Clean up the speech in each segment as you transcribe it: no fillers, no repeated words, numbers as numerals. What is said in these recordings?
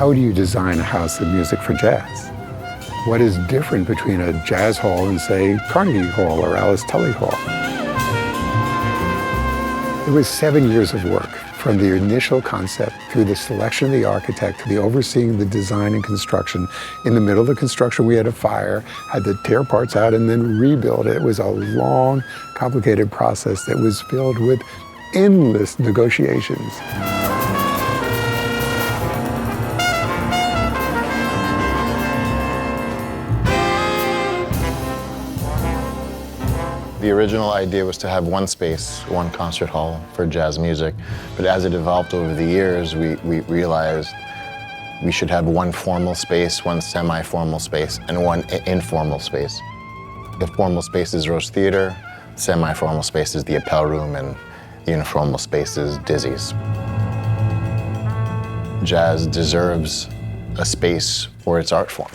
how do you design a house of music for jazz? What is different between a jazz hall and, say, Carnegie Hall or Alice Tully Hall? It was 7 years of work, from the initial concept through the selection of the architect to the overseeing the design and construction. In the middle of the construction, we had a fire, had to tear parts out and then rebuild it. It was a long, complicated process that was filled with endless negotiations. The original idea was to have one space, one concert hall for jazz music, but as it evolved over the years, we realized we should have one formal space, one semi-formal space, and one informal space. The formal space is Rose Theater, semi-formal space is the Appel Room, and the informal space is Dizzy's. Jazz deserves a space for its art form.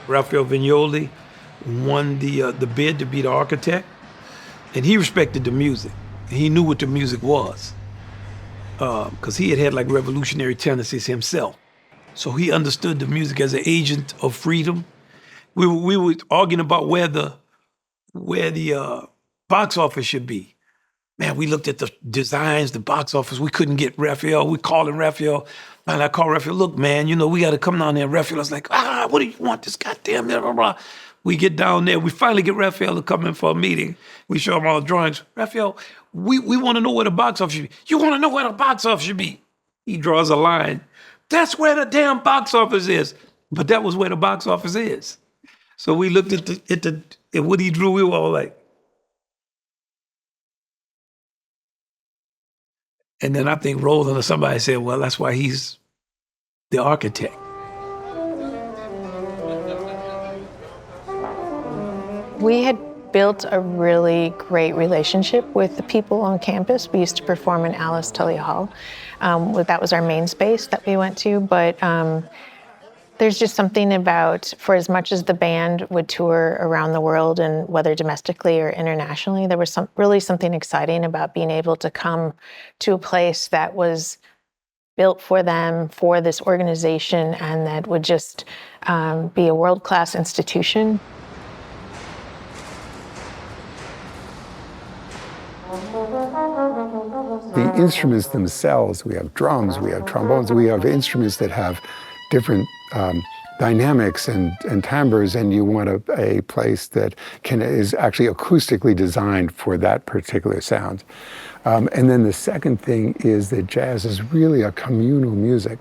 Raphael Vignoli won the bid to be the architect, and he respected the music. He knew what the music was, because he had like revolutionary tendencies himself. So he understood the music as an agent of freedom. We were arguing about where the box office should be. Man, we looked at the designs, the box office. We couldn't get Raphael. We calling Raphael. And I called Raphael, look, man, we got to come down there. Raphael was like, what do you want this goddamn, blah, blah, blah. We get down there. We finally get Raphael to come in for a meeting. We show him all the drawings. Raphael, we want to know where the box office should be. You want to know where the box office should be? He draws a line. That's where the damn box office is. But that was where the box office is. So we looked at what he drew. We were all like. And then I think Roland or somebody said, well, that's why he's the architect. We had built a really great relationship with the people on campus. We used to perform in Alice Tully Hall. That was our main space that we went to, but there's just something about, for as much as the band would tour around the world, and whether domestically or internationally, there was really something exciting about being able to come to a place that was built for them, for this organization, and that would just be a world-class institution. The instruments themselves, we have drums, we have trombones, we have instruments that have different dynamics and timbres, and you want a place that is actually acoustically designed for that particular sound. And then the second thing is that jazz is really a communal music,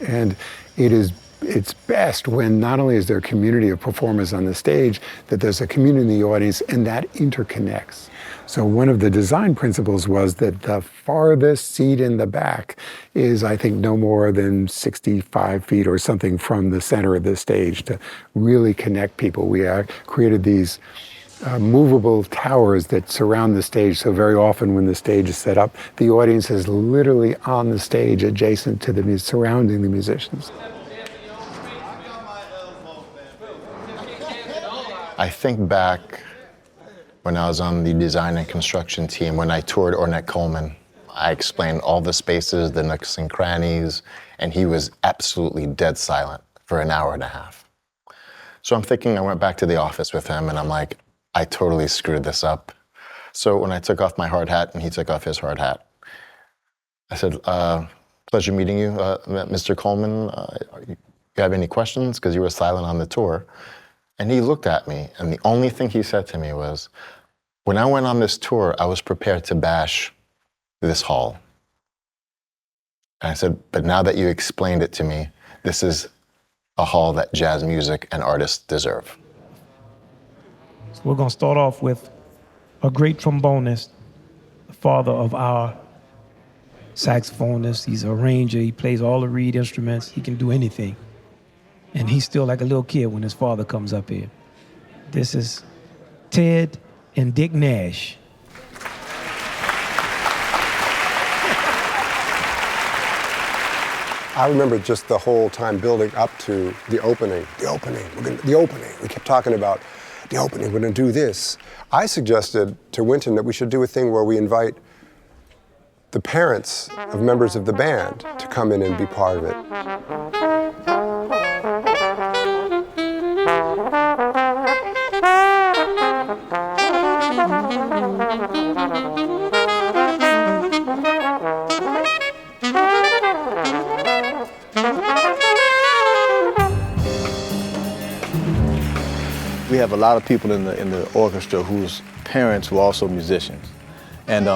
and it's best when not only is there a community of performers on the stage, that there's a community in the audience, and that interconnects. So one of the design principles was that the farthest seat in the back is, I think, no more than 65 feet or something from the center of the stage to really connect people. We created these movable towers that surround the stage. So very often when the stage is set up, the audience is literally on the stage adjacent to the surrounding the musicians. I think back when I was on the design and construction team, when I toured Ornette Coleman, I explained all the spaces, the nooks and crannies, and he was absolutely dead silent for an hour and a half. So I'm thinking, I went back to the office with him and I'm like, I totally screwed this up. So when I took off my hard hat and he took off his hard hat, I said, pleasure meeting you, Mr. Coleman. You have any questions? Because you were silent on the tour. And he looked at me, and the only thing he said to me was, when I went on this tour, I was prepared to bash this hall. And I said, but now that you explained it to me, this is a hall that jazz music and artists deserve. So we're gonna start off with a great trombonist, the father of our saxophonist. He's a arranger, he plays all the reed instruments, he can do anything. And he's still like a little kid when his father comes up here. This is Ted and Dick Nash. I remember just the whole time building up to the opening. The opening. The opening. We kept talking about the opening. We're going to do this. I suggested to Wynton that we should do a thing where we invite the parents of members of the band to come in and be part of it. We have a lot of people in the orchestra whose parents were also musicians. And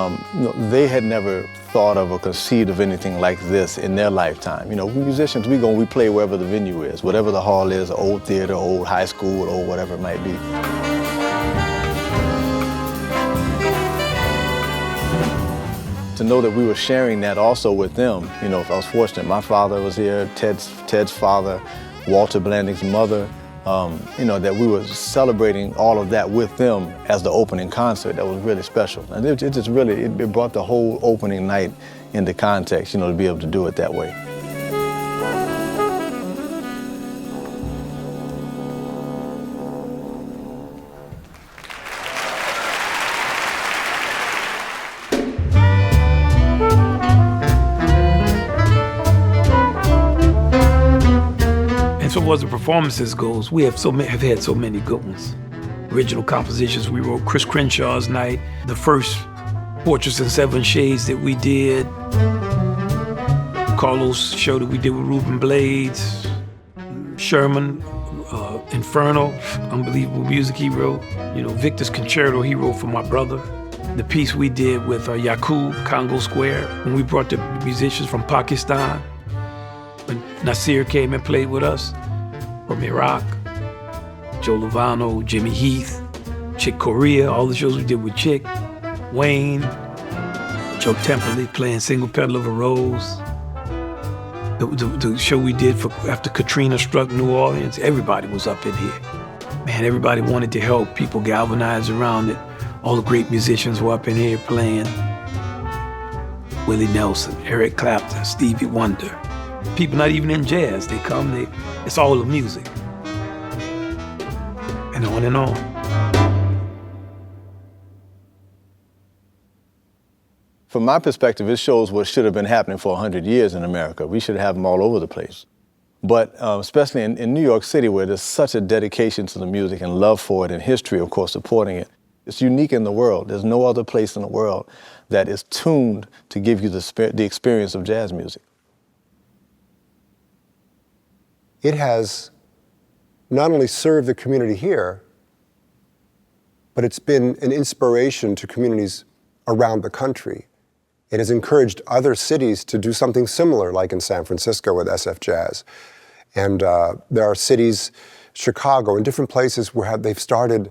they had never thought of or conceived of anything like this in their lifetime. You know, musicians, we play wherever the venue is, whatever the hall is, old theater, old high school, or whatever it might be. To know that we were sharing that also with them, you know, I was fortunate. My father was here, Ted's father, Walter Blanding's mother, you know, that we were celebrating all of that with them as the opening concert. That was really special. And it just really, it brought the whole opening night into context, you know, to be able to do it that way. So as the performances goes, we have had so many good ones. Original compositions we wrote, Chris Crenshaw's Night, the first Portraits in Seven Shades that we did, Carlos show that we did with Ruben Blades, Sherman, Inferno, unbelievable music he wrote. You know, Victor's Concerto he wrote for my brother. The piece we did with Yaqub, Congo Square, when we brought the musicians from Pakistan. When Nasir came and played with us from Iraq, Joe Lovano, Jimmy Heath, Chick Corea, all the shows we did with Chick, Wayne, Joe Temperley playing Single Petal of a Rose. The show we did after Katrina struck New Orleans, everybody was up in here. Man, everybody wanted to help, people galvanized around it. All the great musicians were up in here playing. Willie Nelson, Eric Clapton, Stevie Wonder. People not even in jazz, they come, it's all the music. And on and on. From my perspective, it shows what should have been happening for 100 years in America. We should have them all over the place. But especially in New York City, where there's such a dedication to the music and love for it and history, of course, supporting it. It's unique in the world. There's no other place in the world that is tuned to give you the experience of jazz music. It has not only served the community here, but it's been an inspiration to communities around the country. It has encouraged other cities to do something similar, like in San Francisco with SF Jazz. And there are cities, Chicago, and different places where they've started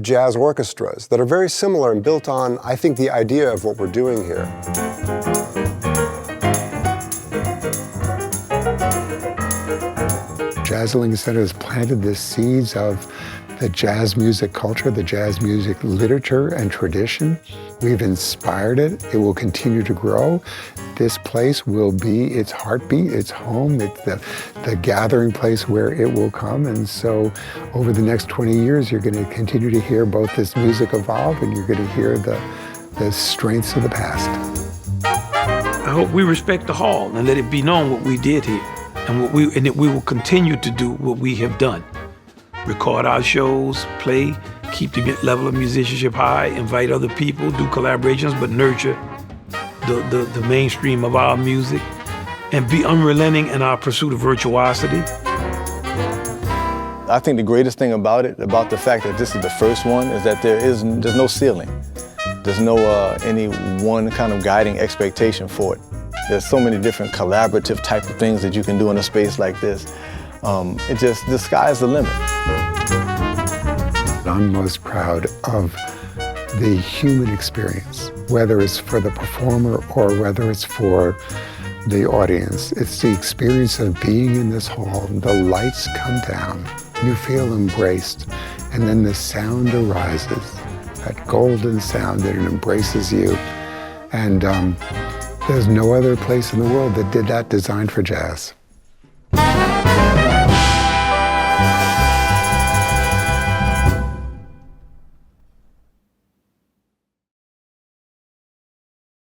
jazz orchestras that are very similar and built on, I think, the idea of what we're doing here. Jazzling Center has planted the seeds of the jazz music culture, the jazz music literature and tradition. We've inspired it. It will continue to grow. This place will be its heartbeat, its home. It's the gathering place where it will come. And so over the next 20 years, you're going to continue to hear both this music evolve and you're going to hear the strengths of the past. I hope we respect the hall and let it be known what we did here. And that we will continue to do what we have done. Record our shows, play, keep the level of musicianship high, invite other people, do collaborations, but nurture the mainstream of our music, and be unrelenting in our pursuit of virtuosity. I think the greatest thing about it, about the fact that this is the first one, is that there's no ceiling. There's no any one kind of guiding expectation for it. There's so many different collaborative type of things that you can do in a space like this. The sky's the limit. I'm most proud of the human experience, whether it's for the performer or whether it's for the audience. It's the experience of being in this hall. The lights come down, you feel embraced, and then the sound arises, that golden sound that it embraces you. And There's no other place in the world that did that design for jazz.